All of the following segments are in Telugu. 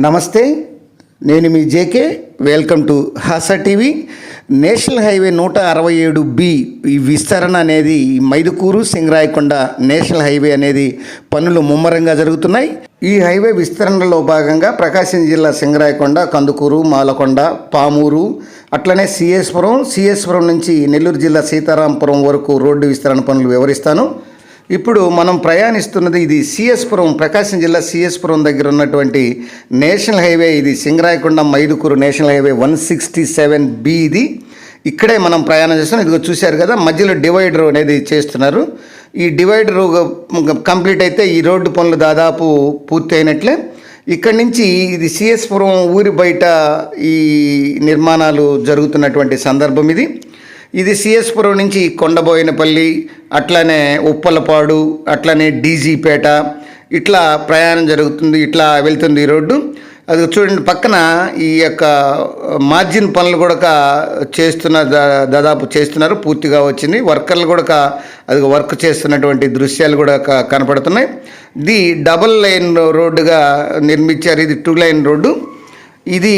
నమస్తే, నేను మీ జేకే. వెల్కమ్ టు హాసా టీవీ. నేషనల్ హైవే 167B ఈ విస్తరణ అనేది మైదుకూరు సింగరాయకొండ నేషనల్ హైవే అనేది పనులు ముమ్మరంగా జరుగుతున్నాయి. ఈ హైవే విస్తరణలో భాగంగా ప్రకాశం జిల్లా సింగరాయకొండ, కందుకూరు, మాలకొండ, పామూరు, అట్లనే సిఎస్పురం నుంచి నెల్లూరు జిల్లా సీతారాంపురం వరకు రోడ్డు విస్తరణ పనులు వివరిస్తాను. ఇప్పుడు మనం ప్రయాణిస్తున్నది ఇది సిఎస్పురం, ప్రకాశం జిల్లా సిఎస్పురం దగ్గర ఉన్నటువంటి నేషనల్ హైవే. ఇది Singarayakonda Mydukur national highway 167B. ఇది ఇక్కడే మనం ప్రయాణం చేస్తున్నాం. ఇదిగో చూశారు కదా, మధ్యలో డివైడర్ అనేది చేస్తున్నారు. ఈ డివైడర్ కంప్లీట్ అయితే ఈ రోడ్డు పనులు దాదాపు పూర్తి అయినట్లే. ఇక్కడి నుంచి ఇది సిఎస్పురం ఊరి బయట ఈ నిర్మాణాలు జరుగుతున్నటువంటి సందర్భం ఇది సిఎస్పురం నుంచి కొండబోయినపల్లి, అట్లనే ఉప్పలపాడు, అట్లనే డీజీపేట ఇట్లా ప్రయాణం జరుగుతుంది. ఇట్లా వెళ్తుంది ఈ రోడ్డు. అది చూడండి, పక్కన ఈ యొక్క మార్జిన్ పనులు కూడా దాదాపు చేస్తున్నారు, పూర్తిగా వచ్చింది. వర్కర్లు కూడా అది వర్క్ చేస్తున్నటువంటి దృశ్యాలు కూడా కనపడుతున్నాయి. ఇది డబుల్ లైన్ రోడ్డుగా నిర్మించారు. ఇది 2 లైన్ రోడ్డు. ఇది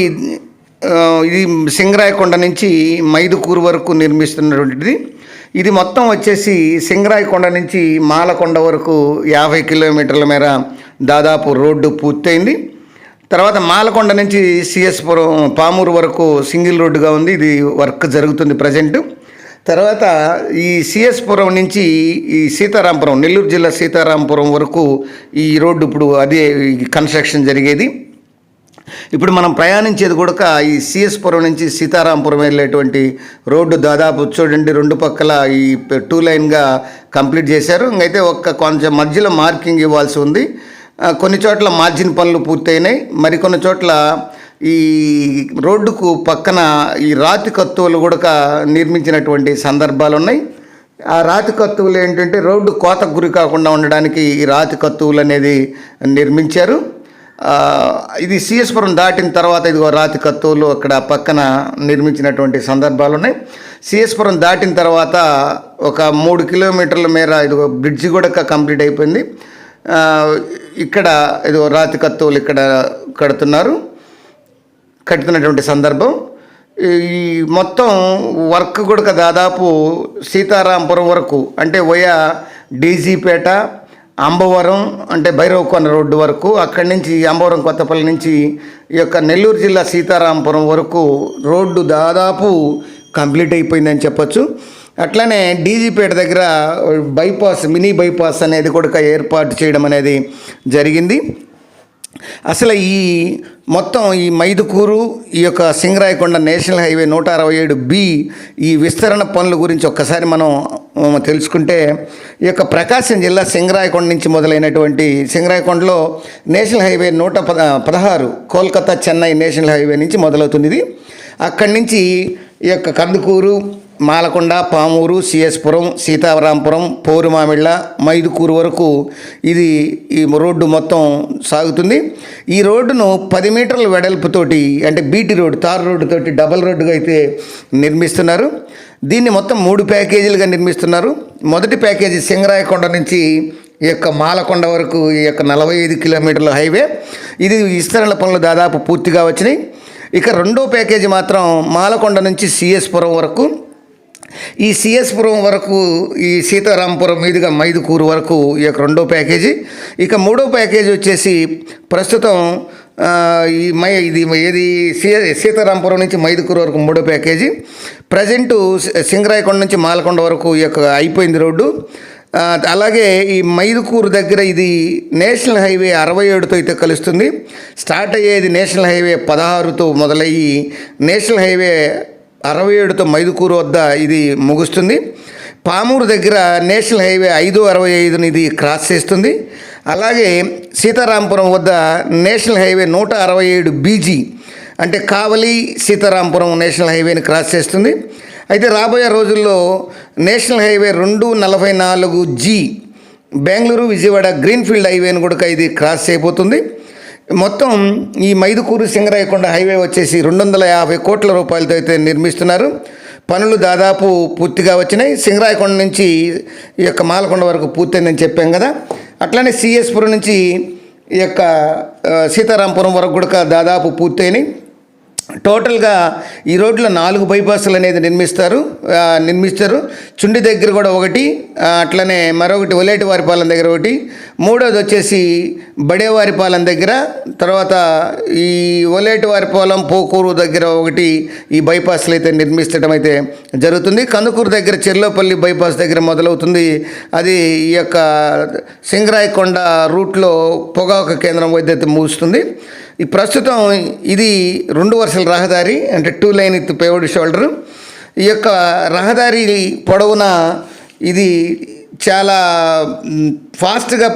సింగరాయకొండ నుంచి మైదుకూరు వరకు నిర్మిస్తున్నటువంటిది. ఇది మొత్తం వచ్చేసి సింగరాయకొండ నుంచి మాలకొండ వరకు 50 కిలోమీటర్ల మేర దాదాపు రోడ్డు పూర్తయింది. తర్వాత మాలకొండ నుంచి సిఎస్పురం పామూరు వరకు సింగిల్ రోడ్డుగా ఉంది. ఇది వర్క్ జరుగుతుంది ప్రజెంట్. తర్వాత ఈ సిఎస్పురం నుంచి ఈ సీతారాంపురం, నెల్లూరు జిల్లా సీతారాంపురం వరకు ఈ రోడ్డు ఇప్పుడు అదే కన్స్ట్రక్షన్ జరిగేది. ఇప్పుడు మనం ప్రయాణించేది కూడా ఈ సిఎస్పురం నుంచి సీతారాంపురం వెళ్ళేటువంటి రోడ్డు. దాదాపు చూడండి, 2 పక్కల ఈ 2 లైన్గా కంప్లీట్ చేశారు. ఇంకైతే కొంచెం మధ్యలో మార్కింగ్ ఇవ్వాల్సి ఉంది. కొన్ని చోట్ల మార్జిన్ పనులు పూర్తయినాయి. మరికొన్ని చోట్ల ఈ రోడ్డుకు పక్కన ఈ రాతి కత్తువులు కూడా నిర్మించినటువంటి సందర్భాలు ఉన్నాయి. ఆ రాతి కత్తువులు ఏంటంటే రోడ్డు కోతకు గురి కాకుండా ఉండడానికి ఈ రాతి కత్తువులు అనేది నిర్మించారు. ఇది సిఎస్పురం దాటిన తర్వాత ఇదిగో రాతి కత్తువులు అక్కడ పక్కన నిర్మించినటువంటి సందర్భాలు ఉన్నాయి. సిఎస్పురం దాటిన తర్వాత ఒక 3 కిలోమీటర్ల మేర ఇదిగో బ్రిడ్జి కూడా కంప్లీట్ అయిపోయింది. ఇక్కడ ఇదిగో రాతి కత్తువులు ఇక్కడ కడుతున్నటువంటి సందర్భం. ఈ మొత్తం వర్క్ కూడా దాదాపు సీతారాంపురం వరకు, అంటే వయా డీజీపేట, అంబవరం అంటే భైరవకొండ రోడ్డు వరకు, అక్కడి నుంచి అంబవరం కొత్తపల్లి నుంచి ఈ యొక్క నెల్లూరు జిల్లా సీతారాంపురం వరకు రోడ్డు దాదాపు కంప్లీట్ అయిపోయిందని చెప్పొచ్చు. అట్లనే డీజీపేట దగ్గర మినీ బైపాస్ అనేది కూడా ఏర్పాటు చేయడం అనేది జరిగింది. అసలు ఈ మొత్తం ఈ మైదుకూరు, ఈ యొక్క సింగరాయకొండ నేషనల్ హైవే 167B ఈ విస్తరణ పనుల గురించి ఒక్కసారి మనం తెలుసుకుంటే, ఈ యొక్క ప్రకాశం జిల్లా సింగరాయకొండ నుంచి మొదలైనటువంటి సింగరాయకొండలో national highway 116 Kolkata Chennai national highway నుంచి మొదలవుతుంది. ఇది అక్కడి నుంచి ఈ యొక్క కందుకూరు, మాలకొండ, పామూరు, సిఎస్పురం, సీతారాంపురం, పౌరుమామిళ్ళ, మైదుకూరు వరకు ఇది ఈ రోడ్డు మొత్తం సాగుతుంది. ఈ రోడ్డును 10 మీటర్ల వెడల్పుతోటి, అంటే బీటీ రోడ్డు, తార్ రోడ్డుతోటి డబల్ రోడ్డుగా అయితే నిర్మిస్తున్నారు. దీన్ని మొత్తం 3 ప్యాకేజీలుగా నిర్మిస్తున్నారు. మొదటి ప్యాకేజీ సింగరాయకొండ నుంచి ఈ యొక్క మాలకొండ వరకు ఈ యొక్క 45 కిలోమీటర్ల హైవే. ఇది విస్తరణ పనులు దాదాపు పూర్తిగా వచ్చినాయి. ఇక రెండో ప్యాకేజీ మాత్రం మాలకొండ నుంచి సిఎస్పురం వరకు, ఈ సిఎస్పురం వరకు ఈ సీతారాంపురం మీదుగా మైదుకూరు వరకు ఈ యొక్క రెండో ప్యాకేజీ. ఇక మూడో ప్యాకేజీ వచ్చేసి ప్రస్తుతం ఇది సీతారాంపురం నుంచి మైదుకూరు వరకు మూడో ప్యాకేజీ. ప్రజెంటు సింగరాయకొండ నుంచి మాలకొండ వరకు ఈ యొక్క అయిపోయింది రోడ్డు. అలాగే ఈ మైదుకూరు దగ్గర ఇది నేషనల్ హైవే 67తో అయితే కలుస్తుంది. స్టార్ట్ అయ్యేది నేషనల్ హైవే 16తో మొదలయ్యి నేషనల్ హైవే 67తో మైదుకూరు వద్ద ఇది ముగుస్తుంది. పామూరు దగ్గర నేషనల్ హైవే 565ని ఇది క్రాస్ చేస్తుంది. అలాగే సీతారాంపురం వద్ద నేషనల్ హైవే 167BG అంటే కావలి సీతారాంపురం నేషనల్ హైవేని క్రాస్ చేస్తుంది. అయితే రాబోయే రోజుల్లో national highway 244G Bengaluru Vijayawada greenfield హైవేని కూడా ఇది క్రాస్ చేయబోతుంది. మొత్తం ఈ మైదుకూరు సింగరాయకొండ హైవే వచ్చేసి 250 కోట్ల రూపాయలతో అయితే నిర్మిస్తున్నారు. పనులు దాదాపు పూర్తిగా వచ్చినాయి. సింగరాయకొండ నుంచి ఈ యొక్క మాలకొండ వరకు పూర్తయిందని చెప్పాం కదా. అట్లనే సిఎస్పురం నుంచి ఈ యొక్క సీతారాంపురం వరకు కూడా దాదాపు పూర్తయినాయి. టోటల్గా ఈ రోడ్లో 4 బైపాసులు అనేది నిర్మిస్తారు. చుండి దగ్గర కూడా ఒకటి, అట్లనే మరొకటి ఒలేటివారిపాలెం దగ్గర ఒకటి, మూడోది వచ్చేసి బడేవారిపాలెం దగ్గర, తర్వాత ఈ ఒలేటివారిపాలెం పోకూరు దగ్గర ఒకటి ఈ బైపాస్లు అయితే నిర్మించడం అయితే జరుగుతుంది. కందుకూరు దగ్గర చెర్లోపల్లి బైపాస్ దగ్గర మొదలవుతుంది. అది ఈ యొక్క సింగరాయకొండ రూట్లో పొగాకు కేంద్రం వద్ద ముగుస్తుంది. ఈ ప్రస్తుతం ఇది 2 వరుసల రహదారి, అంటే 2 లైన్ విత్ పేవ్డ్ షోల్డర్. ఈ యొక్క రహదారి పొడవున ఇది చాలా ఫాస్ట్గా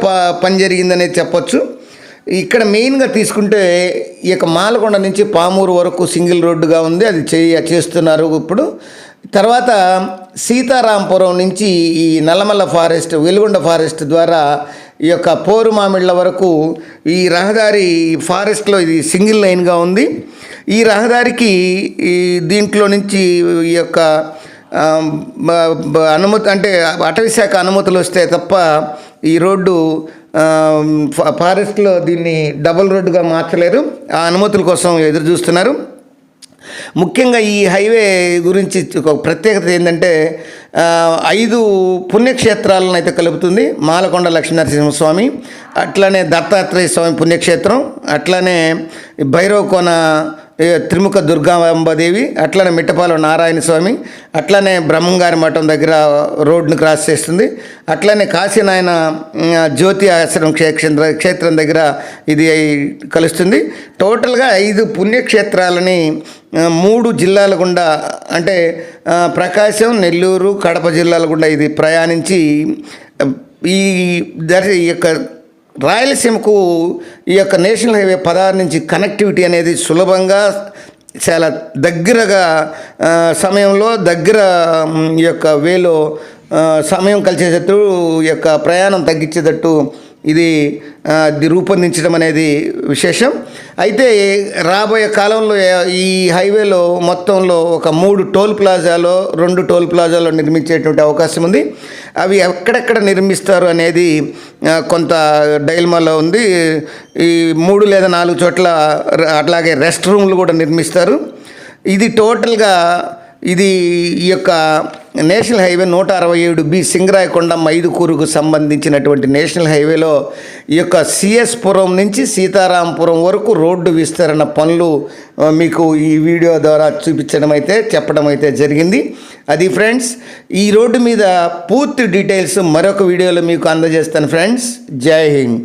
పని జరిగిందనేది చెప్పొచ్చు. ఇక్కడ మెయిన్గా తీసుకుంటే ఈ యొక్క మాలకొండ నుంచి పామూరు వరకు సింగిల్ రోడ్డుగా ఉంది, అది చేస్తున్నారు ఇప్పుడు. తర్వాత సీతారాంపురం నుంచి ఈ నల్లమల్ల ఫారెస్ట్, వెలుగొండ ఫారెస్ట్ ద్వారా ఈ యొక్క పోరుమామిళ్ళ వరకు ఈ రహదారి ఫారెస్ట్లో ఇది సింగిల్ లైన్గా ఉంది. ఈ రహదారికి దీంట్లో నుంచి ఈ యొక్క అనుమతి, అంటే అటవీశాఖ అనుమతులు వస్తే తప్ప ఈ రోడ్డు ఫారెస్ట్లో దీన్ని డబుల్ రోడ్డుగా మార్చలేరు. ఆ అనుమతుల కోసం ఎదురు చూస్తున్నారు. ముఖ్యంగా ఈ హైవే గురించి ఒక ప్రత్యేకత ఏంటంటే 5 పుణ్యక్షేత్రాలను అయితే కలుపుతుంది. మాలకొండ లక్ష్మీనరసింహస్వామి, అట్లనే దత్తాత్రేయ స్వామి పుణ్యక్షేత్రం, అట్లనే భైరవకోన త్రిముఖ దుర్గాంబాదేవి, అట్లనే మిట్టపాలెం నారాయణ స్వామి, అట్లనే బ్రహ్మంగారి మఠం దగ్గర రోడ్డును క్రాస్ చేస్తుంది. అట్లనే కాశీనాయన జ్యోతి ఆశ్రమం క్షేత్రం దగ్గర ఇది కలుస్తుంది. టోటల్గా 5 పుణ్యక్షేత్రాలని 3 జిల్లాల గుండా, అంటే ప్రకాశం, నెల్లూరు, కడప జిల్లాల గుండా ఇది ప్రయాణించి ఈ యొక్క రాయలసీమకు ఈ యొక్క నేషనల్ హైవే 16 నుంచి కనెక్టివిటీ అనేది సులభంగా, చాలా దగ్గరగా సమయంలో ఈ యొక్క వేలో సమయం కలిసేటట్టు, ఈ యొక్క ప్రయాణం తగ్గించేటట్టు ఇది రూపొందించడం అనేది విశేషం. అయితే రాబోయే కాలంలో ఈ హైవేలో మొత్తంలో ఒక 3 టోల్ ప్లాజాలో 2 టోల్ ప్లాజాలో నిర్మించేటువంటి అవకాశం ఉంది. అవి ఎక్కడెక్కడ నిర్మిస్తారు అనేది కొంత డైల్మాలో ఉంది. ఈ 3 లేదా 4 చోట్ల అట్లాగే రెస్ట్ రూమ్లు కూడా నిర్మిస్తారు. ఇది టోటల్గా ఇది ఈ యొక్క నేషనల్ హైవే 167B సింగరాయకొండ మైదుకూరుకు సంబంధించినటువంటి నేషనల్ హైవేలో ఈ యొక్క సిఎస్ పురం నుంచి సీతారాంపురం వరకు రోడ్డు విస్తరణ పనులు మీకు ఈ వీడియో ద్వారా చెప్పడం అయితే జరిగింది. అది ఫ్రెండ్స్, ఈ రోడ్డు మీద పూర్తి డీటెయిల్స్ మరొక వీడియోలో మీకు అందజేస్తాను ఫ్రెండ్స్. జై హింద్.